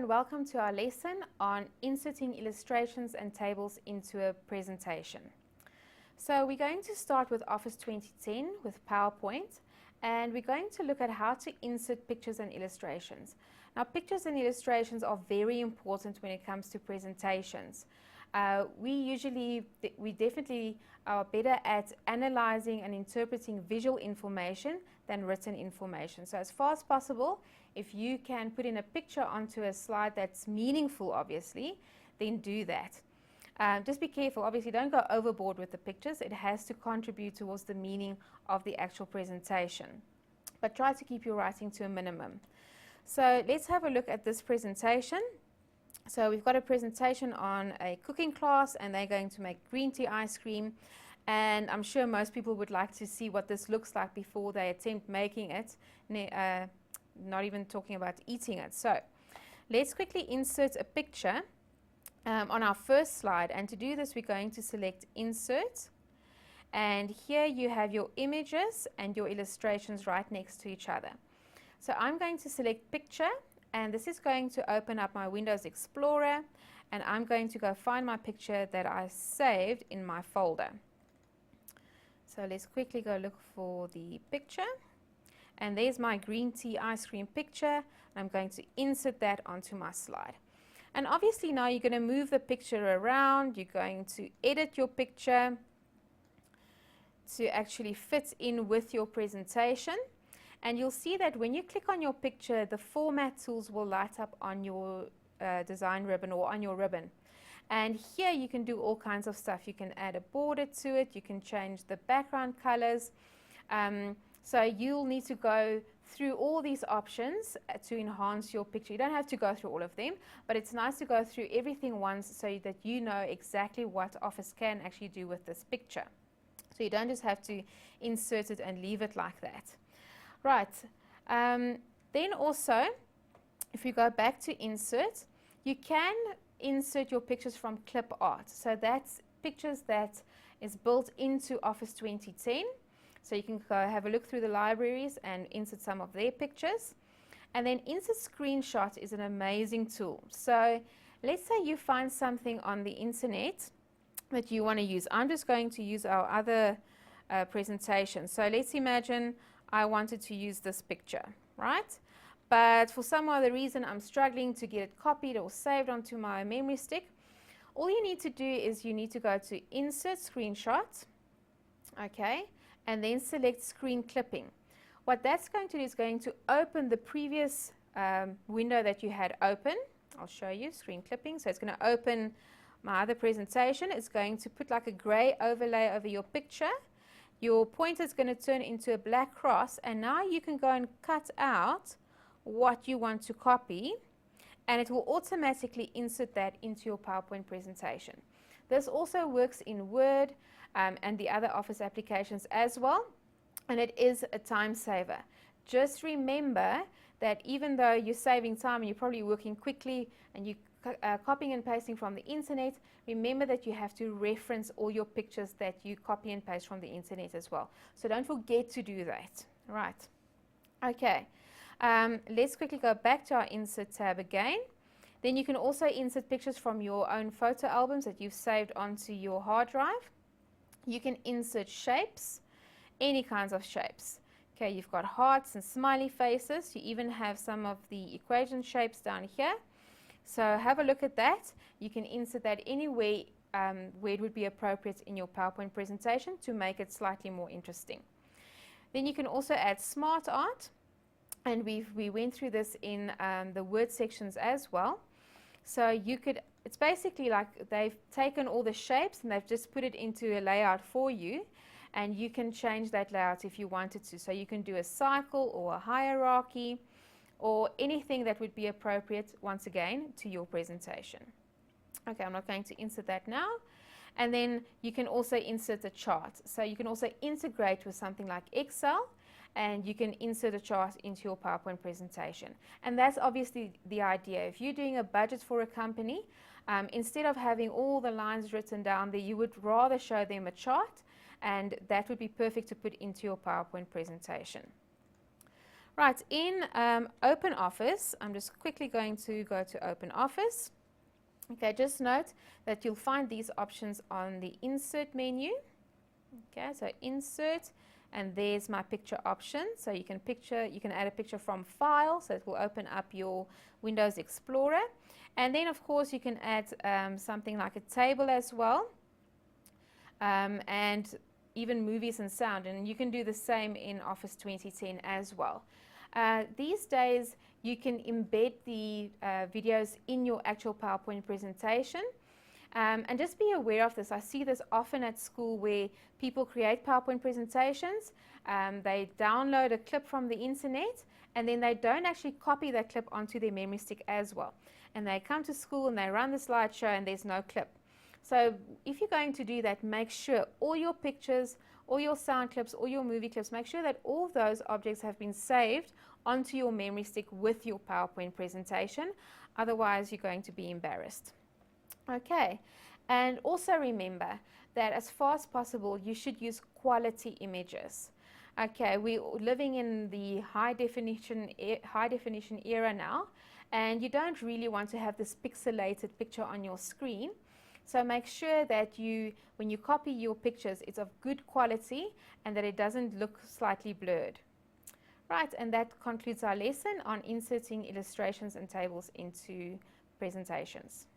and welcome to our lesson on inserting illustrations and tables into a presentation. So we're going to start with Office 2010 with PowerPoint, and we're going to look at how to insert pictures and illustrations. Now, pictures and illustrations are very important when it comes to presentations. We definitely are better at analyzing and interpreting visual information than written information. So as far as possible, if you can put in a picture onto a slide that's meaningful, obviously, then do that. Just be careful, obviously don't go overboard with the pictures. It has to contribute towards the meaning of the actual presentation. But try to keep your writing to a minimum. So let's have a look at this presentation. So we've got a presentation on a cooking class, and they're going to make green tea ice cream. And I'm sure most people would like to see what this looks like before they attempt making it, not even talking about eating it. So let's quickly insert a picture on our first slide. And to do this, we're going to select Insert. And here you have your images and your illustrations right next to each other. So I'm going to select Picture. And this is going to open up my Windows Explorer, and I'm going to go find my picture that I saved in my folder. So let's quickly go look for the picture. And there's my green tea ice cream picture. I'm going to insert that onto my slide. And obviously now you're going to move the picture around. You're going to edit your picture to actually fit in with your presentation. And you'll see that when you click on your picture, the format tools will light up on your design ribbon or on your ribbon. And here you can do all kinds of stuff. You can add a border to it. You can change the background colors. So you'll need to go through all these options to enhance your picture. You don't have to go through all of them, but it's nice to go through everything once so that you know exactly what Office can actually do with this picture. So you don't just have to insert it and leave it like that. Right, then also, if you go back to Insert, you can insert your pictures from Clip Art. So that's pictures that is built into Office 2010. So you can go have a look through the libraries and insert some of their pictures. And then Insert Screenshot is an amazing tool. So let's say you find something on the internet that you want to use. I'm just going to use our other presentation. So let's imagine I wanted to use this picture, right? But for some other reason, I'm struggling to get it copied or saved onto my memory stick. All you need to do is you need to go to Insert Screenshot, okay, and then select Screen Clipping. What that's going to do is going to open the previous window that you had open. I'll show you Screen Clipping. So it's going to open my other presentation. It's going to put like a gray overlay over your picture. Your pointer is going to turn into a black cross, and now you can go and cut out what you want to copy, and it will automatically insert that into your PowerPoint presentation. This also works in Word and the other Office applications as well, and it is a time saver. Just remember that even though you're saving time and you're probably working quickly and you're copying and pasting from the internet, remember that you have to reference all your pictures that you copy and paste from the internet as well. So don't forget to do that. Right. Okay. Let's quickly go back to our Insert tab again. Then you can also insert pictures from your own photo albums that you've saved onto your hard drive. You can insert shapes, any kinds of shapes. Okay, you've got hearts and smiley faces. You even have some of the equation shapes down here. So have a look at that. You can insert that anywhere where it would be appropriate in your PowerPoint presentation to make it slightly more interesting. Then you can also add smart art, and we went through this in the Word sections as well. So you could, it's basically like they've taken all the shapes and they've just put it into a layout for you, and you can change that layout if you wanted to. So you can do a cycle or a hierarchy, or anything that would be appropriate, once again, to your presentation. Okay, I'm not going to insert that now. And then you can also insert a chart. So you can also integrate with something like Excel, and you can insert a chart into your PowerPoint presentation. And that's obviously the idea. If you're doing a budget for a company, instead of having all the lines written down there, you would rather show them a chart, and that would be perfect to put into your PowerPoint presentation. Right, in OpenOffice, I'm just quickly going to go to OpenOffice. Okay, just note that you'll find these options on the Insert menu. Okay, so Insert, and there's my picture option. So you can add a picture from File, so it will open up your Windows Explorer. And then, of course, you can add something like a table as well, and even movies and sound. And you can do the same in Office 2010 as well. These days, you can embed the videos in your actual PowerPoint presentation. And just be aware of this. I see this often at school where people create PowerPoint presentations, they download a clip from the internet, and then they don't actually copy that clip onto their memory stick as well. And they come to school and they run the slideshow and there's no clip. So if you're going to do that, make sure all your pictures, all your sound clips, all your movie clips, make sure that all of those objects have been saved onto your memory stick with your PowerPoint presentation. Otherwise, you're going to be embarrassed. Okay, and also remember that as far as possible, you should use quality images. Okay, we're living in the high definition era now, and you don't really want to have this pixelated picture on your screen. So make sure that when you copy your pictures, it's of good quality and that it doesn't look slightly blurred. Right, and that concludes our lesson on inserting illustrations and tables into presentations.